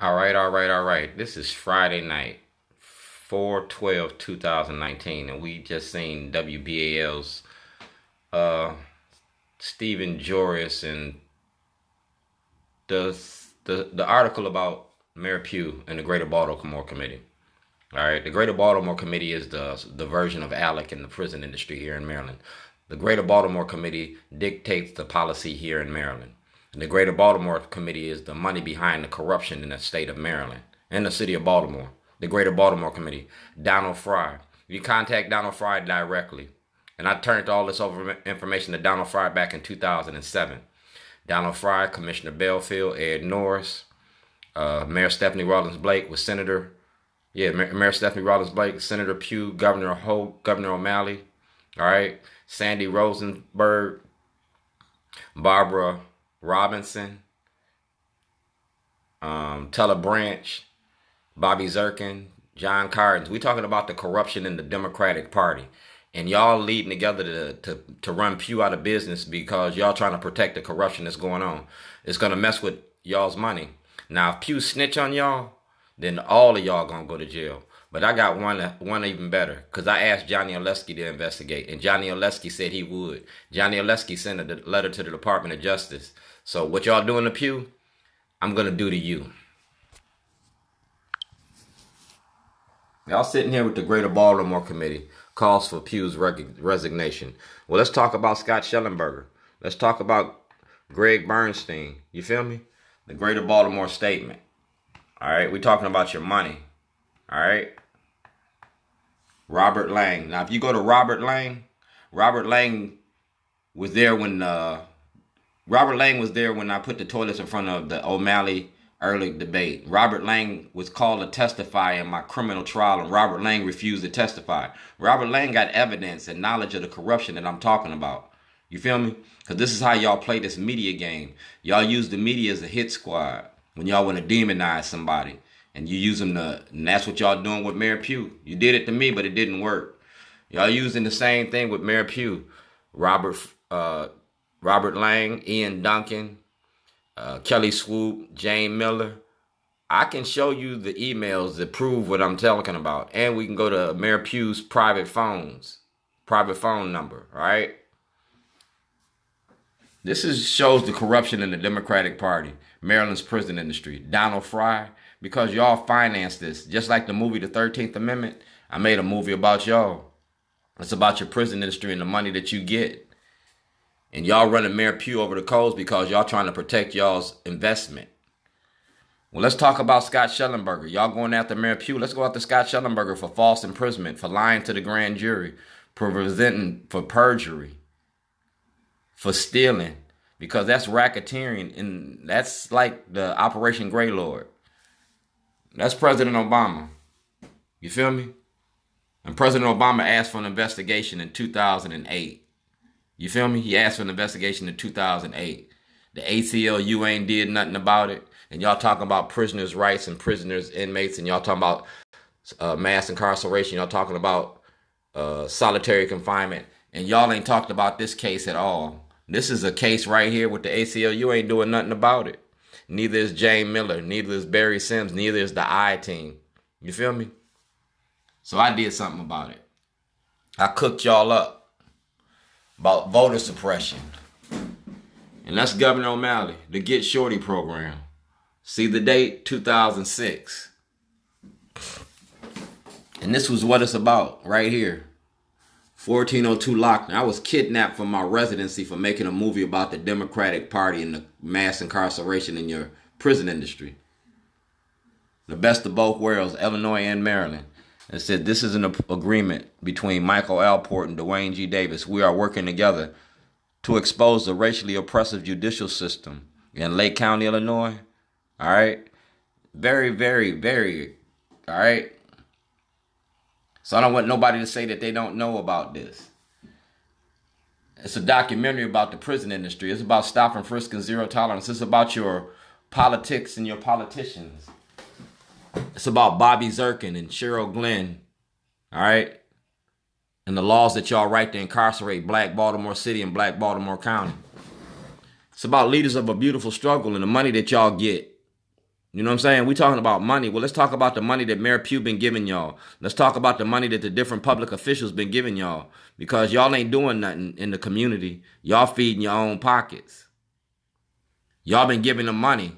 All right. This is Friday night, 4/12/2019, and we just seen WBAL's uh Stephen Joris and the the article about Mayor Pugh and the Greater Baltimore Committee. All right, the Greater Baltimore Committee is the version of ALEC in the prison industry here in Maryland. The Greater Baltimore Committee dictates the policy here in Maryland. And the Greater Baltimore Committee is the money behind the corruption in the state of Maryland and the city of Baltimore. The Greater Baltimore Committee, Donald Fry. You contact Donald Fry directly. And I turned all this over information to Donald Fry back in 2007. Donald Fry, Commissioner Belfield, Ed Norris, Mayor Stephanie Rawlins Blake with Mayor Stephanie Rawlins Blake, Senator Pugh, Governor Holt, Governor O'Malley, all right, Sandy Rosenberg, Barbara Robinson, Teller Branch, Bobby Zirkin, John Cardins. We talking about the corruption in the Democratic Party. And y'all leading together to run Pugh out of business because y'all trying to protect the corruption that's going on. It's going to mess with y'all's money. Now, if Pugh snitch on y'all, then all of y'all going to go to jail. But I got one even better, because I asked Johnny Oleski to investigate, and Johnny Oleski said he would. Johnny Oleski sent a letter to the Department of Justice. So what y'all doing to Pugh, I'm going to do to you. Y'all sitting here with the Greater Baltimore Committee, calls for Pugh's resignation. Well, let's talk about Scott Shellenberger. Let's talk about Greg Bernstein. You feel me? The Greater Baltimore Statement. All right, we're talking about your money. All right. Robert Lang. Now, if you go to Robert Lang was there when I put the toilets in front of the O'Malley Ehrlich debate. Robert Lang was called to testify in my criminal trial, and Robert Lang refused to testify. Robert Lang got evidence and knowledge of the corruption that I'm talking about. You feel me? Because this is how y'all play this media game. Y'all use the media as a hit squad when y'all want to demonize somebody. And you use them and that's what y'all doing with Mayor Pugh. You did it to me, but it didn't work. Y'all using the same thing with Mayor Pugh. Robert Lang, Ian Duncan, Kelly Swoop, Jayne Miller. I can show you the emails that prove what I'm talking about. And we can go to Mayor Pugh's private phone number, all right? This shows the corruption in the Democratic Party, Maryland's prison industry. Donald Fry, because y'all financed this. Just like the movie The 13th Amendment, I made a movie about y'all. It's about your prison industry and the money that you get. And y'all running Mayor Pugh over the coals because y'all trying to protect y'all's investment. Well, let's talk about Scott Shellenberger. Y'all going after Mayor Pugh. Let's go after Scott Shellenberger for false imprisonment, for lying to the grand jury, for perjury, for stealing, because that's racketeering, and that's like the Operation Greylord. That's President Obama. You feel me? And President Obama asked for an investigation in 2008. You feel me? He asked for an investigation in 2008. The ACLU ain't did nothing about it. And y'all talking about prisoners' rights and prisoners, inmates, and y'all talking about mass incarceration. Y'all talking about solitary confinement. And y'all ain't talked about this case at all. This is a case right here with the ACLU ain't doing nothing about it. Neither is Jayne Miller. Neither is Barry Sims. Neither is the I-Team. You feel me? So I did something about it. I cooked y'all up about voter suppression. And that's Governor O'Malley, the Get Shorty program. See the date? 2006. And this was what it's about right here. 1402 lockdown. I was kidnapped from my residency for making a movie about the Democratic Party and the mass incarceration in your prison industry. The best of both worlds, Illinois and Maryland. It said this is an agreement between Michael Alport and Dwayne G. Davis. We are working together to expose the racially oppressive judicial system in Lake County, Illinois. All right. Very, very, very. All right. So I don't want nobody to say that they don't know about this. It's a documentary about the prison industry. It's about stop and frisk and zero tolerance. It's about your politics and your politicians. It's about Bobby Zirkin and Cheryl Glenn. All right. And the laws that y'all write to incarcerate Black Baltimore City and Black Baltimore County. It's about leaders of a beautiful struggle and the money that y'all get. You know what I'm saying? We talking about money. Well, let's talk about the money that Mayor Pugh been giving y'all. Let's talk about the money that the different public officials been giving y'all. Because y'all ain't doing nothing in the community. Y'all feeding your own pockets. Y'all been giving them money.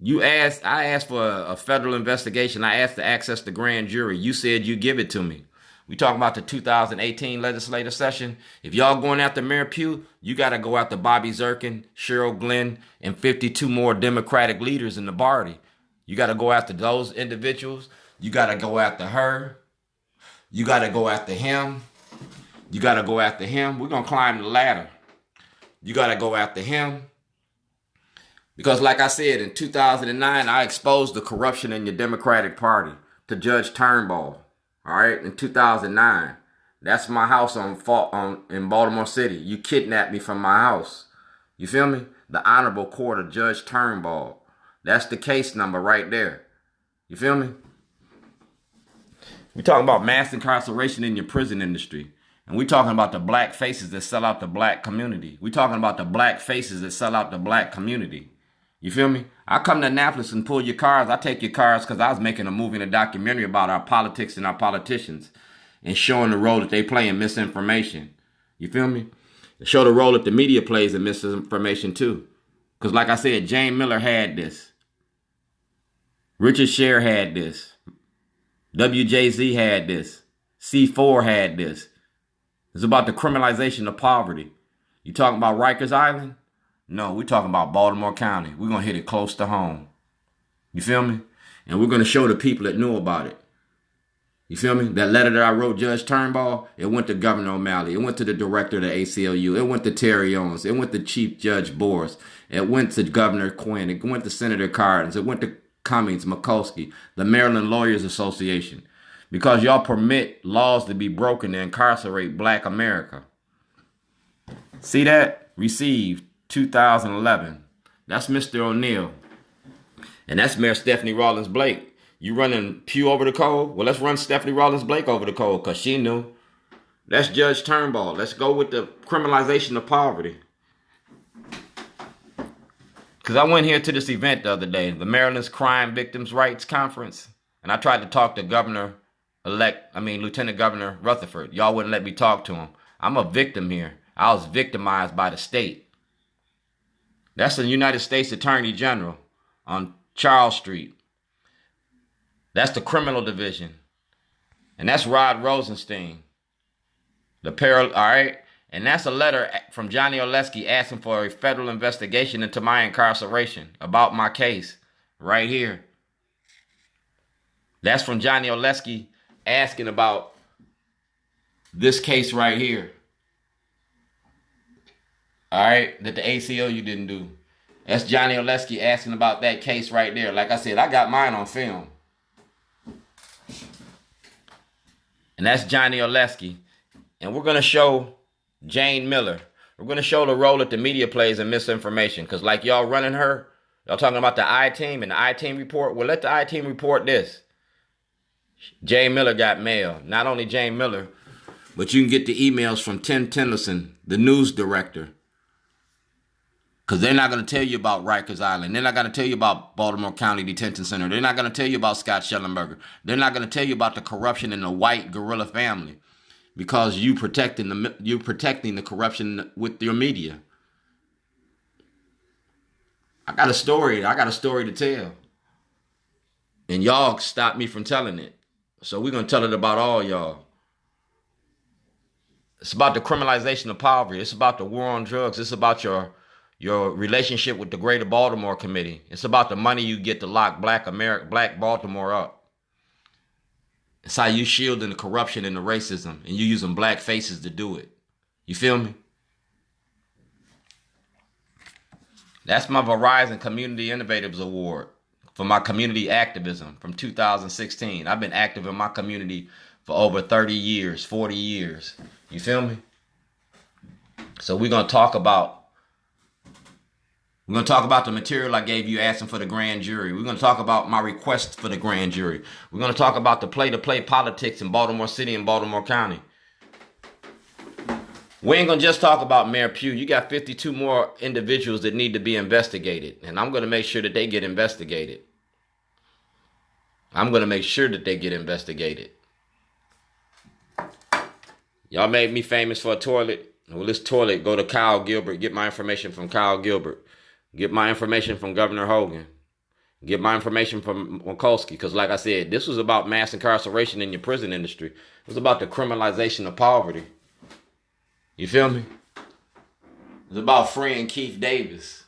I asked for a federal investigation. I asked to access the grand jury. You said you give it to me. We talking about the 2018 legislative session. If y'all going after Mayor Pugh, you got to go after Bobby Zirkin, Cheryl Glenn, and 52 more Democratic leaders in the party. You got to go after those individuals. You got to go after her. You got to go after him. You got to go after him. We're going to climb the ladder. You got to go after him. Because like I said, in 2009, I exposed the corruption in your Democratic Party to Judge Turnbull. All right, in 2009. That's my house in Baltimore City. You kidnapped me from my house. You feel me? The Honorable Court of Judge Turnbull. That's the case number right there. You feel me? We talking about mass incarceration in your prison industry. And we talking about the black faces that sell out the black community. We talking about the black faces that sell out the black community. You feel me? I come to Annapolis and pull your cars. I take your cars because I was making a movie and a documentary about our politics and our politicians and showing the role that they play in misinformation. You feel me? Show the role that the media plays in misinformation too. Because like I said, Jayne Miller had this. Richard Sher had this. WJZ had this. C4 had this. It's about the criminalization of poverty. You talking about Rikers Island? No, we're talking about Baltimore County. We're going to hit it close to home. You feel me? And we're going to show the people that knew about it. You feel me? That letter that I wrote Judge Turnbull, it went to Governor O'Malley. It went to the director of the ACLU. It went to Terry Owens. It went to Chief Judge Boris. It went to Governor Quinn. It went to Senator Cardins. It went to Cummings, Mikulski, the Maryland Lawyers Association. Because y'all permit laws to be broken to incarcerate black America. See that? Received 2011. That's Mr. O'Neill. And that's Mayor Stephanie Rawlins Blake. You running Pugh over the coal? Well, let's run Stephanie Rawlins Blake over the coal because she knew. That's Judge Turnbull. Let's go with the criminalization of poverty. Because I went here to this event the other day, the Maryland's Crime Victims' Rights Conference, and I tried to talk to Lieutenant Governor Rutherford. Y'all wouldn't let me talk to him. I'm a victim here. I was victimized by the state. That's the United States Attorney General on Charles Street. That's the criminal division. And that's Rod Rosenstein. All right? And that's a letter from Johnny Olesky asking for a federal investigation into my incarceration about my case right here. That's from Johnny Olesky asking about this case right here. All right, that the ACLU didn't do. That's Johnny Olesky asking about that case right there. Like I said, I got mine on film. And that's Johnny Olesky. And we're going to show Jayne Miller. We're going to show the role that the media plays in misinformation. Because like y'all running her, y'all talking about the I-Team and the I-Team report. Well, let the I-Team report this. Jayne Miller got mail. Not only Jayne Miller, but you can get the emails from Tim Tunison, the news director. Because they're not going to tell you about Rikers Island. They're not going to tell you about Baltimore County Detention Center. They're not going to tell you about Scott Shellenberger. They're not going to tell you about the corruption in the white guerrilla family. Because you're protecting the corruption with your media. I got a story to tell. And y'all stopped me from telling it. So we're going to tell it about all y'all. It's about the criminalization of poverty. It's about the war on drugs. It's about your relationship with the Greater Baltimore Committee. It's about the money you get to lock black Baltimore up. It's how you shielding the corruption and the racism, and you using black faces to do it. You feel me? That's my Verizon Community Innovatives Award for my community activism from 2016. I've been active in my community for over 30 years, 40 years. You feel me? So we're going to talk about the material I gave you asking for the grand jury. We're going to talk about my request for the grand jury. We're going to talk about the play-to-play politics in Baltimore City and Baltimore County. We ain't gonna just talk about Mayor Pugh. You got 52 more individuals that need to be investigated, and I'm gonna make sure that they get investigated. I'm gonna make sure that they get investigated. Y'all made me famous for a toilet. Well, this toilet, go to Kyle Gilbert. Get my information from Kyle Gilbert. Get my information from Governor Hogan. Get my information from Mikulski. Because like I said, this was about mass incarceration in your prison industry. It was about the criminalization of poverty. You feel me? It was about freeing Keith Davis.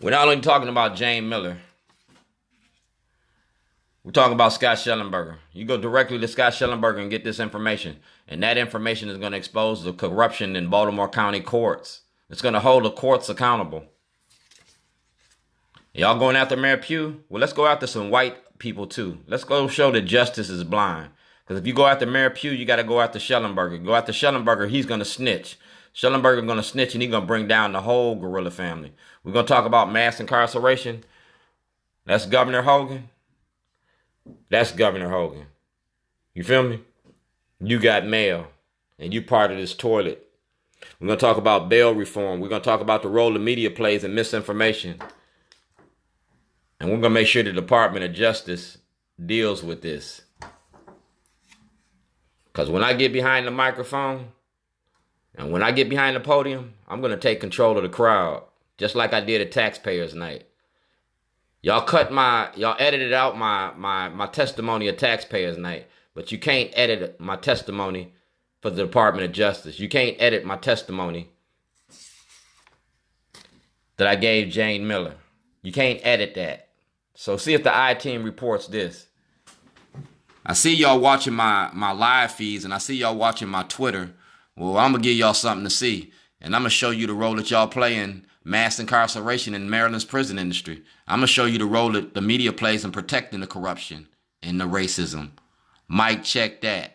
We're not only talking about Jayne Miller. We're talking about Scott Shellenberger. You go directly to Scott Shellenberger and get this information. And that information is going to expose the corruption in Baltimore County courts. It's going to hold the courts accountable. Y'all going after Mayor Pugh? Well, let's go after some white people too. Let's go show that justice is blind. Because if you go after Mayor Pugh, you got to go after Shellenberger. Go after Shellenberger, he's going to snitch. Shellenberger going to snitch and he's going to bring down the whole guerrilla family. We're going to talk about mass incarceration. That's Governor Hogan. That's Governor Hogan. You feel me? You got mail and you part of this toilet. We're going to talk about bail reform. We're going to talk about the role the media plays in misinformation. And we're going to make sure the Department of Justice deals with this. Because when I get behind the microphone and when I get behind the podium, I'm going to take control of the crowd. Just like I did at Taxpayers Night. Y'all edited out my testimony at Taxpayers Night. But you can't edit my testimony for the Department of Justice. You can't edit my testimony that I gave Jayne Miller. You can't edit that. So see if the I-Team reports this. I see y'all watching my live feeds and I see y'all watching my Twitter. Well, I'm going to give y'all something to see. And I'm going to show you the role that y'all play in mass incarceration in Maryland's prison industry. I'm going to show you the role that the media plays in protecting the corruption and the racism. Mic check that.